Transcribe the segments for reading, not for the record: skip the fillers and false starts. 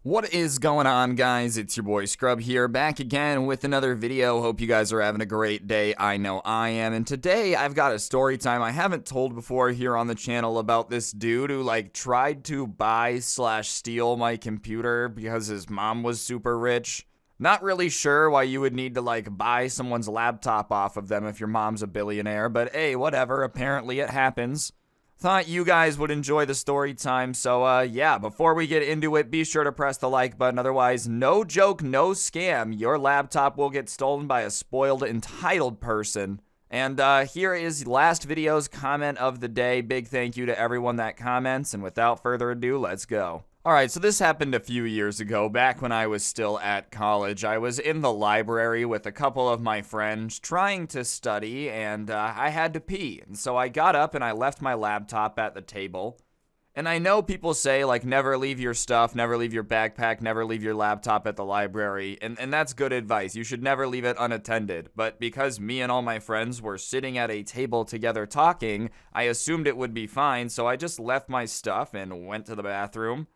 What is going on, guys? It's your boy Scrub here, back again with another video. Hope you guys are having a great day. I know I am. And today I've got a story time I haven't told before here on the channel about this dude who tried to buy/steal my computer because his mom was super rich. Not really sure why you would need to buy someone's laptop off of them if your mom's a billionaire, but hey, whatever. Apparently it happens. Thought you guys would enjoy the story time, so yeah, before we get into it, be sure to press the like button. Otherwise, no joke, no scam, your laptop will get stolen by a spoiled, entitled person. And here is last video's comment of the day. Big thank you to everyone that comments, and without further ado, let's go. Alright, so this happened a few years ago, back when I was still at college. I was in the library with a couple of my friends trying to study, and I had to pee. And so I got up and I left my laptop at the table. And I know people say, never leave your stuff, never leave your backpack, never leave your laptop at the library. And that's good advice. You should never leave it unattended. But because me and all my friends were sitting at a table together talking, I assumed it would be fine, so I just left my stuff and went to the bathroom.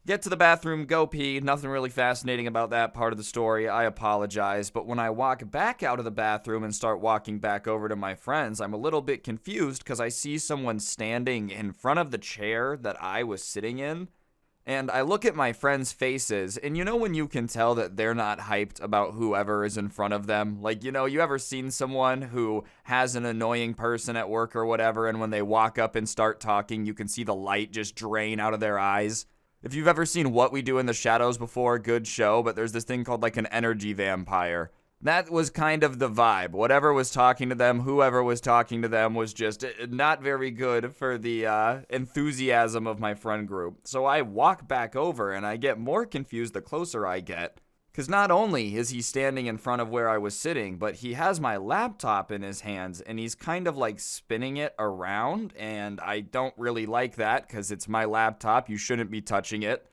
Get to the bathroom, go pee. Nothing really fascinating about that part of the story. I apologize. But when I walk back out of the bathroom and start walking back over to my friends, I'm a little bit confused because I see someone standing in front of the chair that I was sitting in. And I look at my friends' faces, and you know when you can tell that they're not hyped about whoever is in front of them? You ever seen someone who has an annoying person at work or whatever, and when they walk up and start talking, you can see the light just drain out of their eyes? If you've ever seen What We Do in the Shadows before, good show, but there's this thing called an energy vampire. That was kind of the vibe. Whatever was talking to them, whoever was talking to them was just not very good for the enthusiasm of my friend group. So I walk back over and I get more confused the closer I get. Because not only is he standing in front of where I was sitting, but he has my laptop in his hands, and he's kind of spinning it around, and I don't really like that because it's my laptop. You shouldn't be touching it.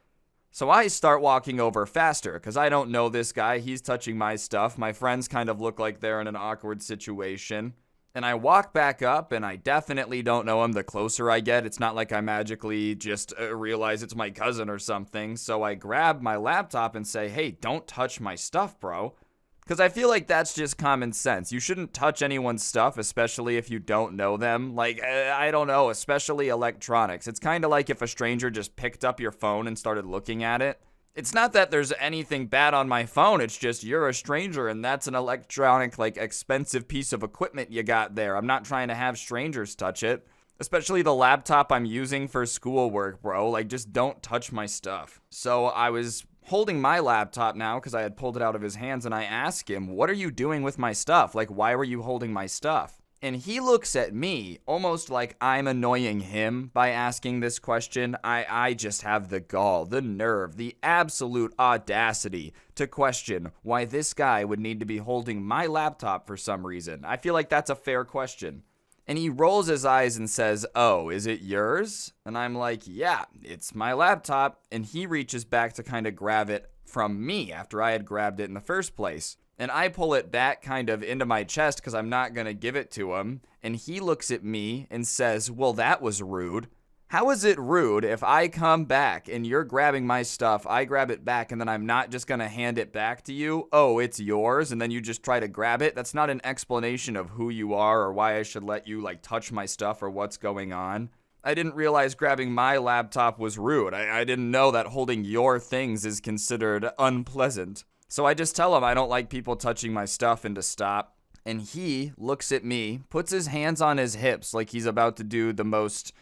So I start walking over faster because I don't know this guy. He's touching my stuff. My friends kind of look like they're in an awkward situation. And I walk back up, and I definitely don't know him the closer I get. It's not like I magically just realize it's my cousin or something. So I grab my laptop and say, hey, don't touch my stuff, bro. Because I feel like that's just common sense. You shouldn't touch anyone's stuff, especially if you don't know them. I don't know, especially electronics. It's kind of like if a stranger just picked up your phone and started looking at it. It's not that there's anything bad on my phone, it's just you're a stranger and that's an electronic, expensive piece of equipment you got there. I'm not trying to have strangers touch it. Especially the laptop I'm using for schoolwork, bro. Just don't touch my stuff. So I was holding my laptop now because I had pulled it out of his hands, and I asked him, what are you doing with my stuff? Why were you holding my stuff? And he looks at me almost like I'm annoying him by asking this question. I just have the gall, the nerve, the absolute audacity to question why this guy would need to be holding my laptop for some reason. I feel like that's a fair question. And he rolls his eyes and says, oh, is it yours? And I'm like, yeah, it's my laptop. And he reaches back to kind of grab it from me after I had grabbed it in the first place. And I pull it back kind of into my chest because I'm not going to give it to him. And he looks at me and says, well, that was rude. How is it rude if I come back and you're grabbing my stuff, I grab it back, and then I'm not just going to hand it back to you? Oh, it's yours, and then you just try to grab it? That's not an explanation of who you are or why I should let you, touch my stuff or what's going on. I didn't realize grabbing my laptop was rude. I didn't know that holding your things is considered unpleasant. So I just tell him I don't like people touching my stuff and to stop. And he looks at me, puts his hands on his hips like he's about to do the most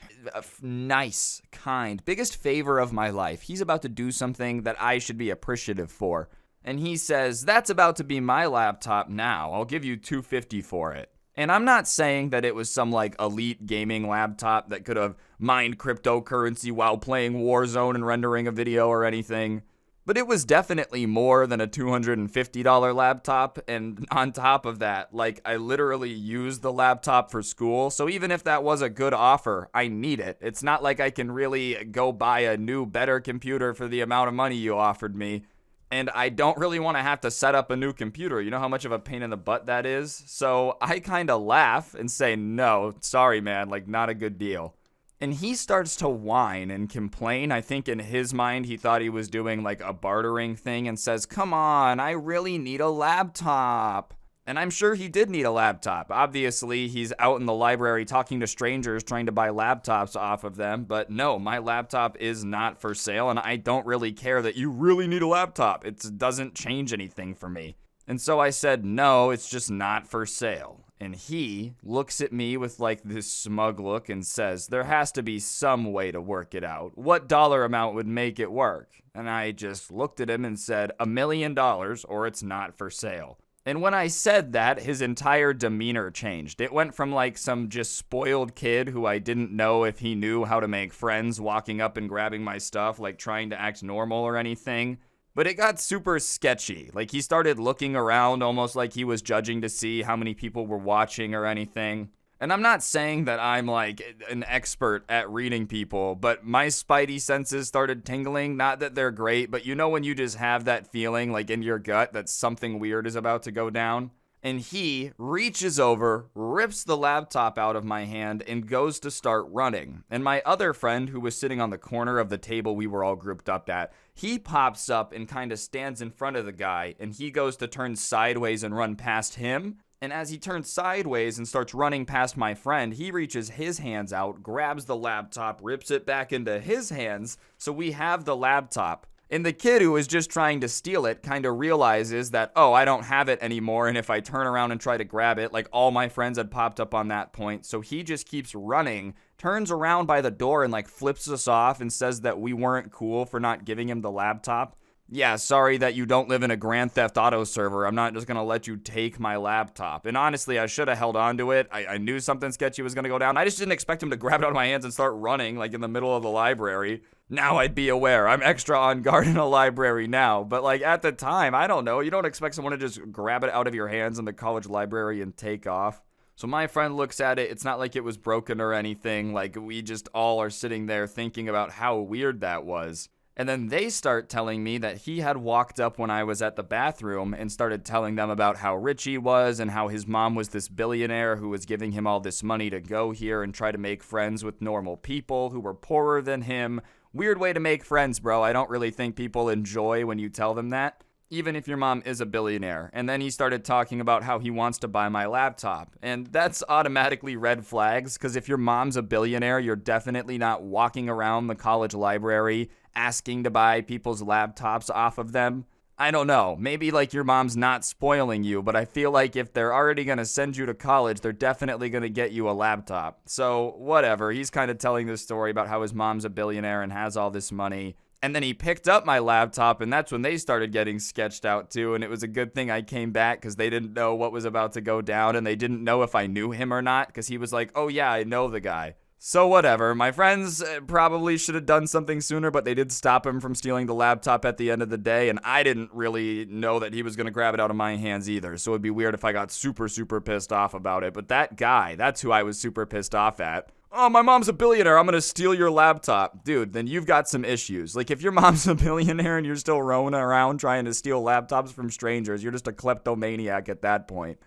nice, kind, biggest favor of my life. He's about to do something that I should be appreciative for. And he says, that's about to be my laptop now. I'll give you $250 for it. And I'm not saying that it was some elite gaming laptop that could have mined cryptocurrency while playing Warzone and rendering a video or anything. But it was definitely more than a $250 laptop, and on top of that, I literally used the laptop for school, so even if that was a good offer, I need it. It's not like I can really go buy a new, better computer for the amount of money you offered me, and I don't really want to have to set up a new computer. You know how much of a pain in the butt that is? So I kind of laugh and say, no, sorry man, not a good deal. And he starts to whine and complain. I think in his mind, he thought he was doing like a bartering thing and says, "Come on, I really need a laptop." And I'm sure he did need a laptop. Obviously, he's out in the library talking to strangers trying to buy laptops off of them. But no, my laptop is not for sale, and I don't really care that you really need a laptop. It doesn't change anything for me. And so I said, no, it's just not for sale. And he looks at me with like this smug look and says, there has to be some way to work it out. What dollar amount would make it work? And I just looked at him and said, $1 million or it's not for sale. And when I said that, his entire demeanor changed. It went from like some just spoiled kid who I didn't know if he knew how to make friends, walking up and grabbing my stuff, like trying to act normal or anything. But it got super sketchy. Like he started looking around almost like he was judging to see how many people were watching or anything. And I'm not saying that I'm like an expert at reading people, but my spidey senses started tingling. Not that they're great, but you know when you just have that feeling like in your gut that something weird is about to go down? And he reaches over, rips the laptop out of my hand, and goes to start running. And my other friend, who was sitting on the corner of the table we were all grouped up at, he pops up and kind of stands in front of the guy, and he goes to turn sideways and run past him. And as he turns sideways and starts running past my friend, he reaches his hands out, grabs the laptop, rips it back into his hands, so we have the laptop. And the kid who was just trying to steal it kind of realizes that, oh, I don't have it anymore, and if I turn around and try to grab it, like all my friends had popped up on that point, so he just keeps running, turns around by the door and like flips us off and says that we weren't cool for not giving him the laptop. Yeah, sorry that you don't live in a Grand Theft Auto server. I'm not just going to let you take my laptop. And honestly, I should have held on to it. I knew something sketchy was going to go down. I just didn't expect him to grab it out of my hands and start running like in the middle of the library. Now I'd be aware. I'm extra on guard in a library now. But like at the time, I don't know. You don't expect someone to just grab it out of your hands in the college library and take off. So my friend looks at it. It's not like it was broken or anything. Like we just all are sitting there thinking about how weird that was. And then they start telling me that he had walked up when I was at the bathroom and started telling them about how rich he was and how his mom was this billionaire who was giving him all this money to go here and try to make friends with normal people who were poorer than him. Weird way to make friends, bro. I don't really think people enjoy when you tell them that, even if your mom is a billionaire. And then he started talking about how he wants to buy my laptop. And that's automatically red flags, because if your mom's a billionaire, you're definitely not walking around the college library asking to buy people's laptops off of them. I don't know. Maybe like your mom's not spoiling you, but I feel like if they're already going to send you to college, they're definitely going to get you a laptop. So whatever. He's kind of telling this story about how his mom's a billionaire and has all this money. And then he picked up my laptop, and that's when they started getting sketched out too. And it was a good thing I came back because they didn't know what was about to go down, and they didn't know if I knew him or not because he was like, oh yeah, I know the guy. So whatever, my friends probably should have done something sooner, but they did stop him from stealing the laptop at the end of the day, and I didn't really know that he was going to grab it out of my hands either, so it'd be weird if I got super pissed off about it. But that guy, that's who I was super pissed off at. Oh, my mom's a billionaire, I'm going to steal your laptop. Dude, then you've got some issues. Like, if your mom's a billionaire and you're still roaming around trying to steal laptops from strangers, you're just a kleptomaniac at that point.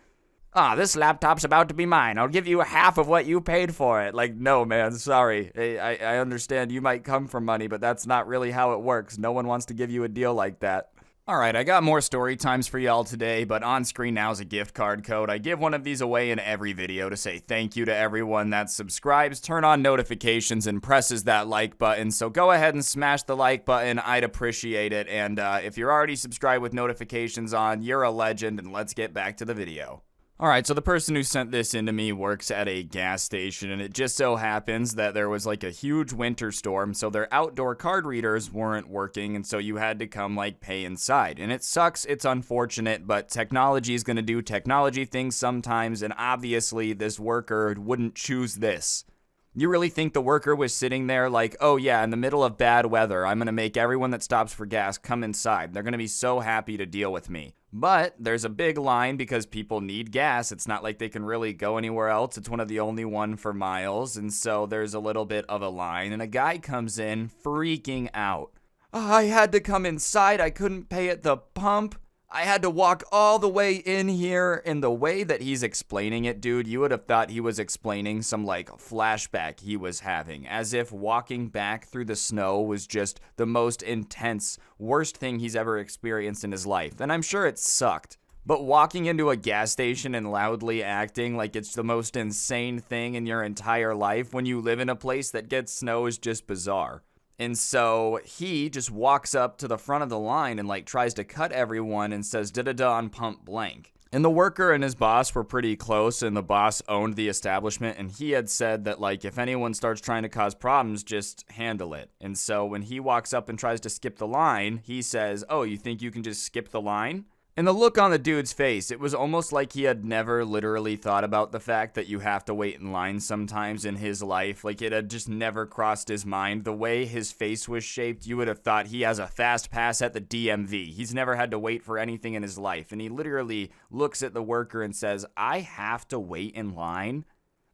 Ah, this laptop's about to be mine. I'll give you half of what you paid for it. Like, no, man, sorry. I understand you might come from money, but that's not really how it works. No one wants to give you a deal like that. All right, I got more story times for y'all today, but on screen now is a gift card code. I give one of these away in every video to say thank you to everyone that subscribes, turn on notifications, and presses that like button. So go ahead and smash the like button. I'd appreciate it. And if you're already subscribed with notifications on, you're a legend, and let's get back to the video. Alright, so the person who sent this in to me works at a gas station, and it just so happens that there was like a huge winter storm, so their outdoor card readers weren't working, and so you had to come like pay inside. And it sucks, it's unfortunate, but technology is going to do technology things sometimes, and obviously this worker wouldn't choose this. You really think the worker was sitting there like, oh yeah, in the middle of bad weather, I'm going to make everyone that stops for gas come inside. They're going to be so happy to deal with me. But there's a big line because people need gas. It's not like they can really go anywhere else. It's one of the only one for miles. And so there's a little bit of a line. And a guy comes in freaking out. Oh, I had to come inside. I couldn't pay at the pump. I had to walk all the way in here, and the way that he's explaining it, dude, you would have thought he was explaining some, like, flashback he was having, as if walking back through the snow was just the most intense, worst thing he's ever experienced in his life, and I'm sure it sucked. But walking into a gas station and loudly acting like it's the most insane thing in your entire life when you live in a place that gets snow is just bizarre. And so he just walks up to the front of the line and like tries to cut everyone and says da-da-da on pump blank. And the worker and his boss were pretty close, and the boss owned the establishment, and he had said that like if anyone starts trying to cause problems, just handle it. And so when he walks up and tries to skip the line, he says, "Oh, you think you can just skip the line?" And the look on the dude's face, it was almost like he had never literally thought about the fact that you have to wait in line sometimes in his life. Like, it had just never crossed his mind. The way his face was shaped, you would have thought he has a fast pass at the DMV. He's never had to wait for anything in his life. And he literally looks at the worker and says, "I have to wait in line?"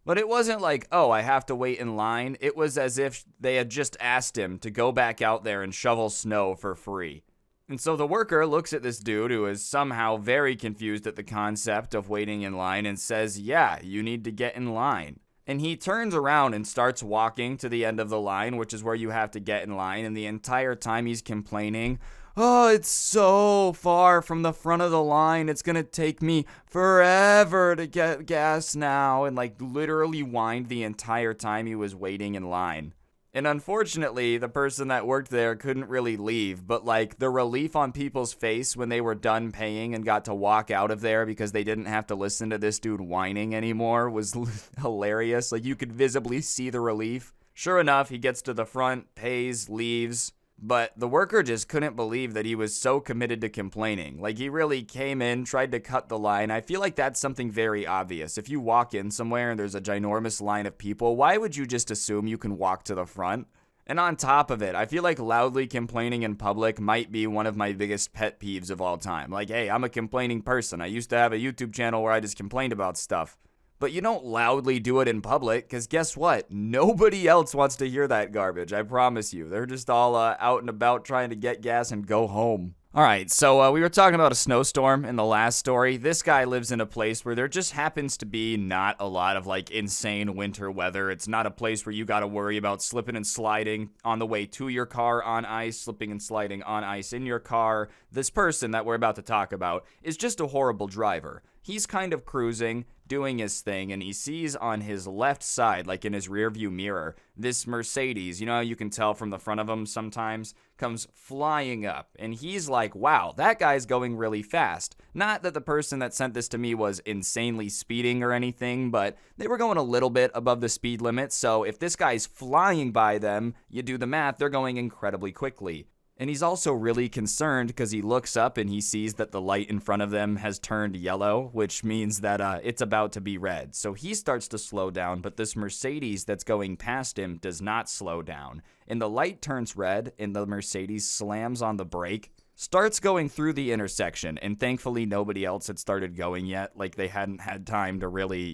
But it wasn't like, "Oh, I have to wait in line." It was as if they had just asked him to go back out there and shovel snow for free. And so the worker looks at this dude who is somehow very confused at the concept of waiting in line and says, "Yeah, you need to get in line." And he turns around and starts walking to the end of the line, which is where you have to get in line. And the entire time he's complaining, "Oh, it's so far from the front of the line. It's going to take me forever to get gas now." And like literally whined the entire time he was waiting in line. And unfortunately, the person that worked there couldn't really leave, but like the relief on people's face when they were done paying and got to walk out of there because they didn't have to listen to this dude whining anymore was hilarious. Like you could visibly see the relief. Sure enough, he gets to the front, pays, leaves. But the worker just couldn't believe that he was so committed to complaining. Like, he really came in, tried to cut the line. I feel like that's something very obvious. If you walk in somewhere and there's a ginormous line of people, why would you just assume you can walk to the front? And on top of it, I feel like loudly complaining in public might be one of my biggest pet peeves of all time. Like, hey, I'm a complaining person. I used to have a YouTube channel where I just complained about stuff. But you don't loudly do it in public, because guess what? Nobody else wants to hear that garbage, I promise you. They're just all out and about trying to get gas and go home. Alright, so we were talking about a snowstorm in the last story. This guy lives in a place where there just happens to be not a lot of, like, insane winter weather. It's not a place where you gotta worry about slipping and sliding on the way to your car on ice, slipping and sliding on ice in your car. This person that we're about to talk about is just a horrible driver. He's kind of cruising, doing his thing, and he sees on his left side, like in his rearview mirror, this Mercedes, you know how you can tell from the front of him sometimes, comes flying up. And he's like, wow, that guy's going really fast. Not that the person that sent this to me was insanely speeding or anything, but they were going a little bit above the speed limit, so if this guy's flying by them, you do the math, they're going incredibly quickly. And he's also really concerned because he looks up and he sees that the light in front of them has turned yellow, which means that it's about to be red. So he starts to slow down, but this Mercedes that's going past him does not slow down. And the light turns red and the Mercedes slams on the brake, starts going through the intersection, and thankfully nobody else had started going yet. Like, they hadn't had time to really,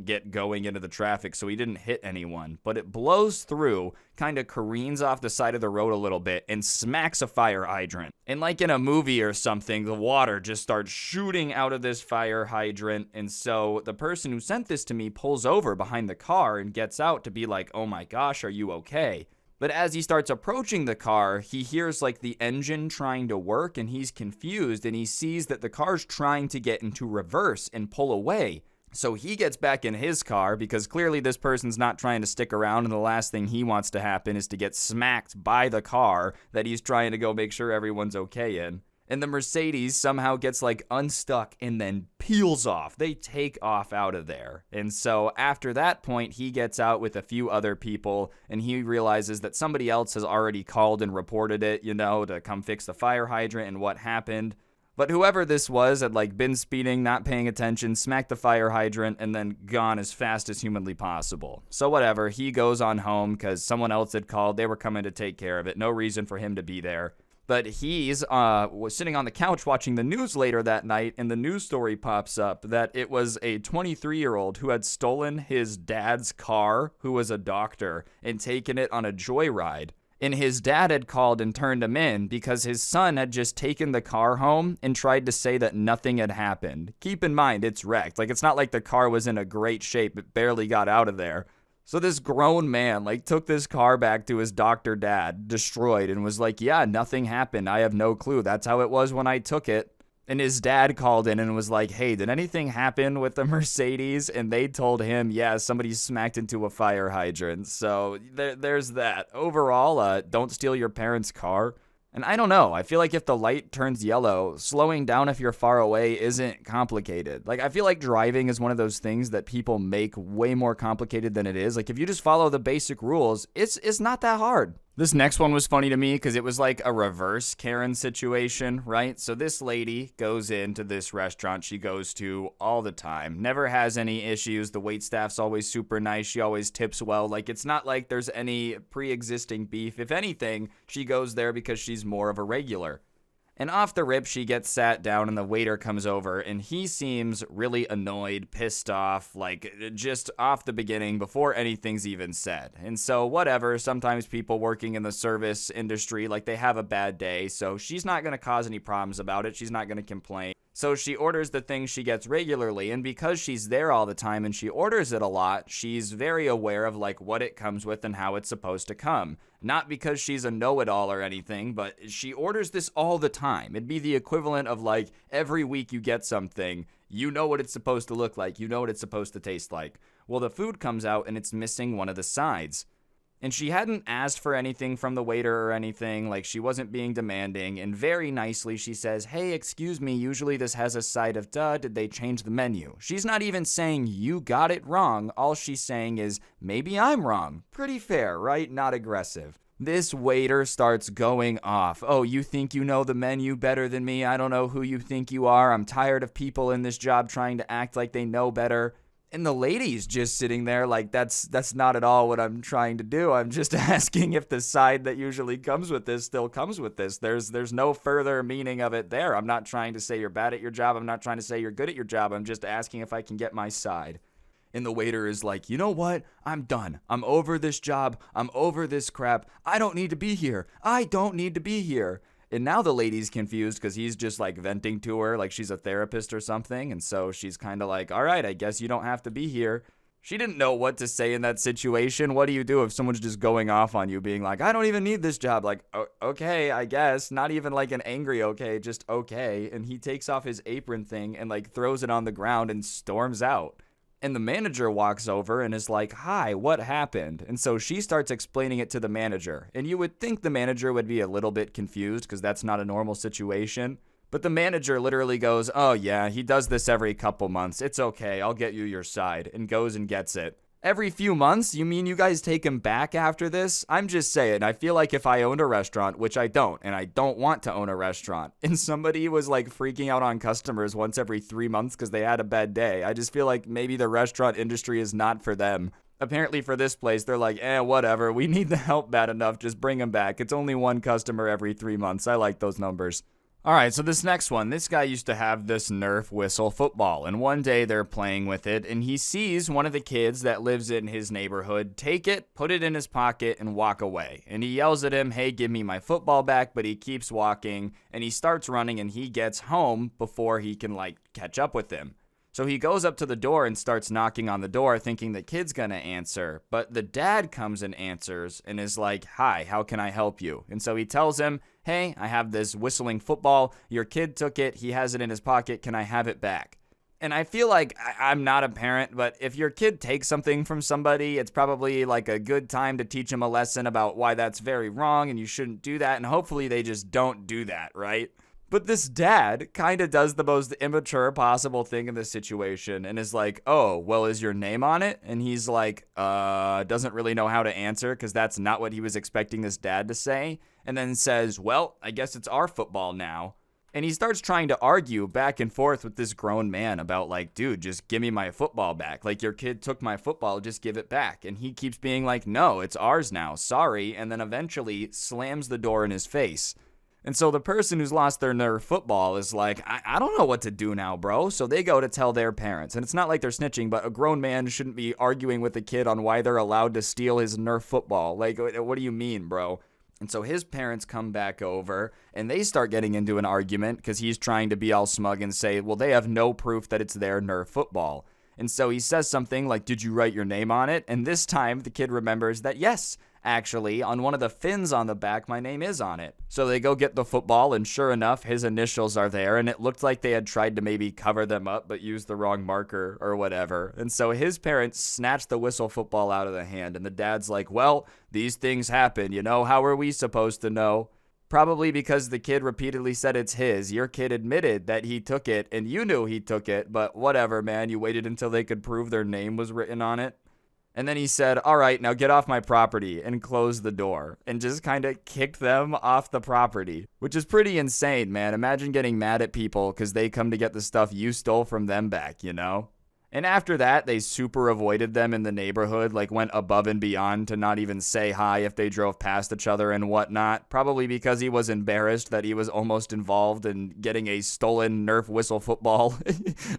get going into the traffic, so he didn't hit anyone. But it blows through, kind of careens off the side of the road a little bit, and smacks a fire hydrant. And like in a movie or something, the water just starts shooting out of this fire hydrant, and so the person who sent this to me pulls over behind the car and gets out to be like, oh my gosh, are you okay? But as he starts approaching the car, he hears like the engine trying to work, and he's confused, and he sees that the car's trying to get into reverse and pull away. So he gets back in his car because clearly this person's not trying to stick around, and the last thing he wants to happen is to get smacked by the car that he's trying to go make sure everyone's okay in. And the Mercedes somehow gets like unstuck and then peels off. They take off out of there. And so after that point, he gets out with a few other people, and he realizes that somebody else has already called and reported it, to come fix the fire hydrant and what happened. But whoever this was had like been speeding, not paying attention, smacked the fire hydrant, and then gone as fast as humanly possible. So whatever, he goes on home because someone else had called. They were coming to take care of it. No reason for him to be there. But he's was sitting on the couch watching the news later that night, and the news story pops up that it was a 23-year-old who had stolen his dad's car, who was a doctor, and taken it on a joyride. And his dad had called and turned him in because his son had just taken the car home and tried to say that nothing had happened. Keep in mind, it's wrecked. Like, it's not like the car was in a great shape. It barely got out of there. So this grown man, like, took this car back to his doctor dad, destroyed, and was like, yeah, nothing happened. I have no clue. That's how it was when I took it. And his dad called in and was like, hey, did anything happen with the Mercedes? And they told him, yeah, somebody smacked into a fire hydrant. So there's that. Overall, don't steal your parents' car. And I don't know, I feel like if the light turns yellow, slowing down if you're far away isn't complicated. Like, I feel like driving is one of those things that people make way more complicated than it is. Like, if you just follow the basic rules, it's not that hard. This next one was funny to me because it was like a reverse Karen situation, right? So this lady goes into this restaurant she goes to all the time, never has any issues. The waitstaff's always super nice. She always tips well. Like, it's not like there's any pre-existing beef. If anything, she goes there because she's more of a regular. And off the rip, she gets sat down and the waiter comes over and he seems really annoyed, pissed off, like just off the beginning before anything's even said. And so whatever, sometimes people working in the service industry, like they have a bad day, so she's not going to cause any problems about it. She's not going to complain. So she orders the things she gets regularly, and because she's there all the time and she orders it a lot, she's very aware of like what it comes with and how it's supposed to come. Not because she's a know-it-all or anything, but she orders this all the time. It'd be the equivalent of like every week you get something, you know what it's supposed to look like, you know what it's supposed to taste like. Well, the food comes out and it's missing one of the sides. And she hadn't asked for anything from the waiter or anything, like she wasn't being demanding, and very nicely she says, hey, excuse me, usually this has a side of did they change the menu? She's not even saying you got it wrong, all she's saying is, maybe I'm wrong. Pretty fair, right? Not aggressive. This waiter starts going off. Oh, you think you know the menu better than me? I don't know who you think you are. I'm tired of people in this job trying to act like they know better. And the lady's just sitting there like, that's not at all what I'm trying to do. I'm just asking if the side that usually comes with this still comes with this. There's no further meaning of it there. I'm not trying to say you're bad at your job. I'm not trying to say you're good at your job. I'm just asking if I can get my side. And the waiter is like, you know what? I'm done. I'm over this job. I'm over this crap. I don't need to be here. I don't need to be here. And now the lady's confused because he's just like venting to her like she's a therapist or something. And so she's kind of like, all right, I guess you don't have to be here. She didn't know what to say in that situation. What do you do if someone's just going off on you, being like, I don't even need this job? Like, okay, I guess. Not even like an angry okay, just okay. And he takes off his apron thing and like throws it on the ground and storms out. And the manager walks over and is like, hi, what happened? And so she starts explaining it to the manager. And you would think the manager would be a little bit confused because that's not a normal situation. But the manager literally goes, oh yeah, he does this every couple months. It's okay, I'll get you your side. And goes and gets it. Every few months? You mean you guys take him back after this? I'm just saying, I feel like if I owned a restaurant, which I don't, and I don't want to own a restaurant, and somebody was like freaking out on customers once every 3 months because they had a bad day, I just feel like maybe the restaurant industry is not for them. Apparently for this place, they're like, whatever, we need the help bad enough, just bring him back. It's only one customer every 3 months. I like those numbers. Alright, so this next one, this guy used to have this Nerf whistle football, and one day they're playing with it, and he sees one of the kids that lives in his neighborhood take it, put it in his pocket, and walk away. And he yells at him, hey, give me my football back, but he keeps walking, and he starts running, and he gets home before he can, catch up with him. So he goes up to the door and starts knocking on the door, thinking the kid's gonna answer. But the dad comes and answers and is like, hi, how can I help you? And so he tells him, hey, I have this whistling football. Your kid took it. He has it in his pocket. Can I have it back? And I feel like I'm not a parent, but if your kid takes something from somebody, it's probably like a good time to teach them a lesson about why that's very wrong and you shouldn't do that. And hopefully they just don't do that, right? But this dad kind of does the most immature possible thing in this situation and is like, oh, well, is your name on it? And he's like, doesn't really know how to answer because that's not what he was expecting this dad to say. And then says, well, I guess it's our football now. And he starts trying to argue back and forth with this grown man about like, dude, just give me my football back. Like, your kid took my football, just give it back. And he keeps being like, no, it's ours now. Sorry. And then eventually slams the door in his face. And so the person who's lost their Nerf football is like, I don't know what to do now, bro. So they go to tell their parents. And it's not like they're snitching, but a grown man shouldn't be arguing with a kid on why they're allowed to steal his Nerf football. Like, what do you mean, bro? And so his parents come back over and they start getting into an argument because he's trying to be all smug and say, well, they have no proof that it's their Nerf football. And so he says something like, did you write your name on it? And this time the kid remembers that, yes, actually, on one of the fins on the back, my name is on it. So they go get the football, and sure enough, his initials are there, and it looked like they had tried to maybe cover them up, but used the wrong marker or whatever. And so his parents snatch the whistle football out of the hand, and the dad's like, well, these things happen, you know, how are we supposed to know? Probably because the kid repeatedly said it's his. Your kid admitted that he took it, and you knew he took it, but whatever, man, you waited until they could prove their name was written on it. And then he said, all right, now get off my property, and closed the door, and just kind of kicked them off the property, which is pretty insane, man. Imagine getting mad at people because they come to get the stuff you stole from them back, you know? And after that, they super avoided them in the neighborhood, like went above and beyond to not even say hi if they drove past each other and whatnot, probably because he was embarrassed that he was almost involved in getting a stolen Nerf whistle football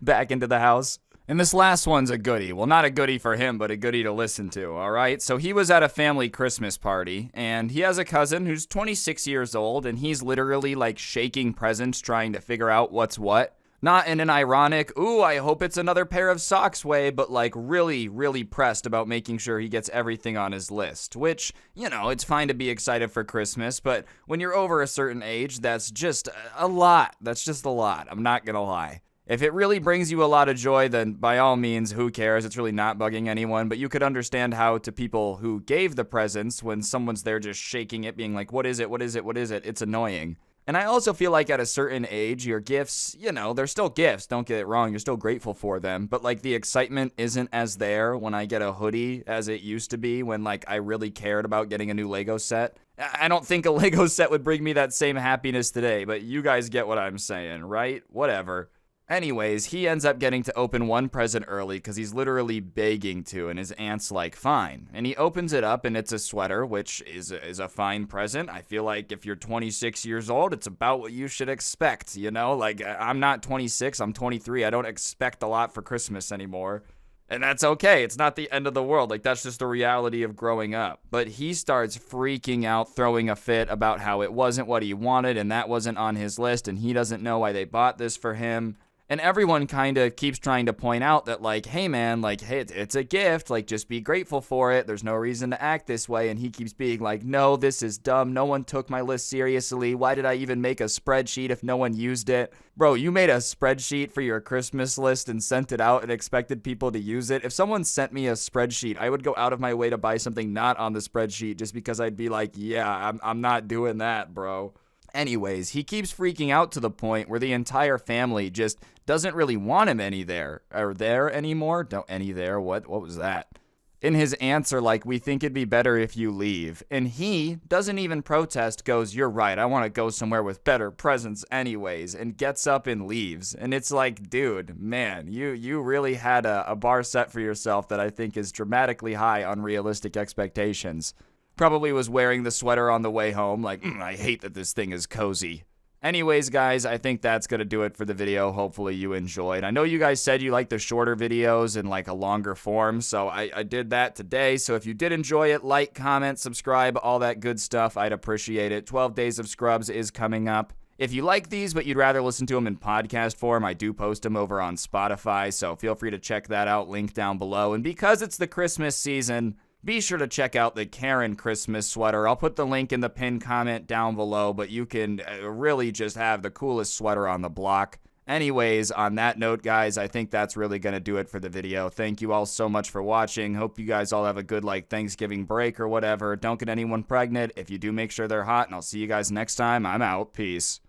back into the house. And this last one's a goodie. Well, not a goodie for him, but a goodie to listen to, all right? So he was at a family Christmas party, and he has a cousin who's 26 years old, and he's literally like shaking presents trying to figure out what's what. Not in an ironic, ooh, I hope it's another pair of socks way, but like really, really pressed about making sure he gets everything on his list. Which, you know, it's fine to be excited for Christmas, but when you're over a certain age, that's just a lot. That's just a lot. I'm not gonna lie. If it really brings you a lot of joy, then by all means, who cares? It's really not bugging anyone, but you could understand how to people who gave the presents, when someone's there just shaking it, being like, what is it, what is it, what is it? It's annoying. And I also feel like at a certain age, your gifts, you know, they're still gifts. Don't get it wrong. You're still grateful for them. But like the excitement isn't as there when I get a hoodie as it used to be when like I really cared about getting a new Lego set. I don't think a Lego set would bring me that same happiness today, but you guys get what I'm saying, right? Whatever. Anyways, he ends up getting to open one present early because he's literally begging to, and his aunt's like, fine. And he opens it up, and it's a sweater, which is a fine present. I feel like if you're 26 years old, it's about what you should expect, you know? Like, I'm not 26, I'm 23. I don't expect a lot for Christmas anymore. And that's okay. It's not the end of the world. Like, that's just the reality of growing up. But he starts freaking out, throwing a fit about how it wasn't what he wanted, and that wasn't on his list, and he doesn't know why they bought this for him. And everyone kind of keeps trying to point out that, like, hey, man, like, hey, it's a gift. Like, just be grateful for it. There's no reason to act this way. And he keeps being like, no, this is dumb. No one took my list seriously. Why did I even make a spreadsheet if no one used it? Bro, you made a spreadsheet for your Christmas list and sent it out and expected people to use it. If someone sent me a spreadsheet, I would go out of my way to buy something not on the spreadsheet just because I'd be like, yeah, I'm not doing that, bro. Anyways, he keeps freaking out to the point where the entire family just doesn't really want him there anymore. Don't any there. What was that? And his aunts are like, we think it'd be better if you leave. And he doesn't even protest, goes, you're right, I want to go somewhere with better presents anyways, and gets up and leaves. And it's like, dude, man, you really had a bar set for yourself that I think is dramatically high on realistic expectations. Probably was wearing the sweater on the way home, like, I hate that this thing is cozy. Anyways, guys, I think that's going to do it for the video. Hopefully you enjoyed. I know you guys said you like the shorter videos in like a longer form, so I did that today. So if you did enjoy it, like, comment, subscribe, all that good stuff. I'd appreciate it. 12 Days of Scrubs is coming up. If you like these, but you'd rather listen to them in podcast form, I do post them over on Spotify, so feel free to check that out, link down below. And because it's the Christmas season, be sure to check out the Karen Christmas sweater. I'll put the link in the pinned comment down below, but you can really just have the coolest sweater on the block. Anyways, on that note, guys, I think that's really going to do it for the video. Thank you all so much for watching. Hope you guys all have a good, like, Thanksgiving break or whatever. Don't get anyone pregnant. If you do, make sure they're hot, and I'll see you guys next time. I'm out. Peace.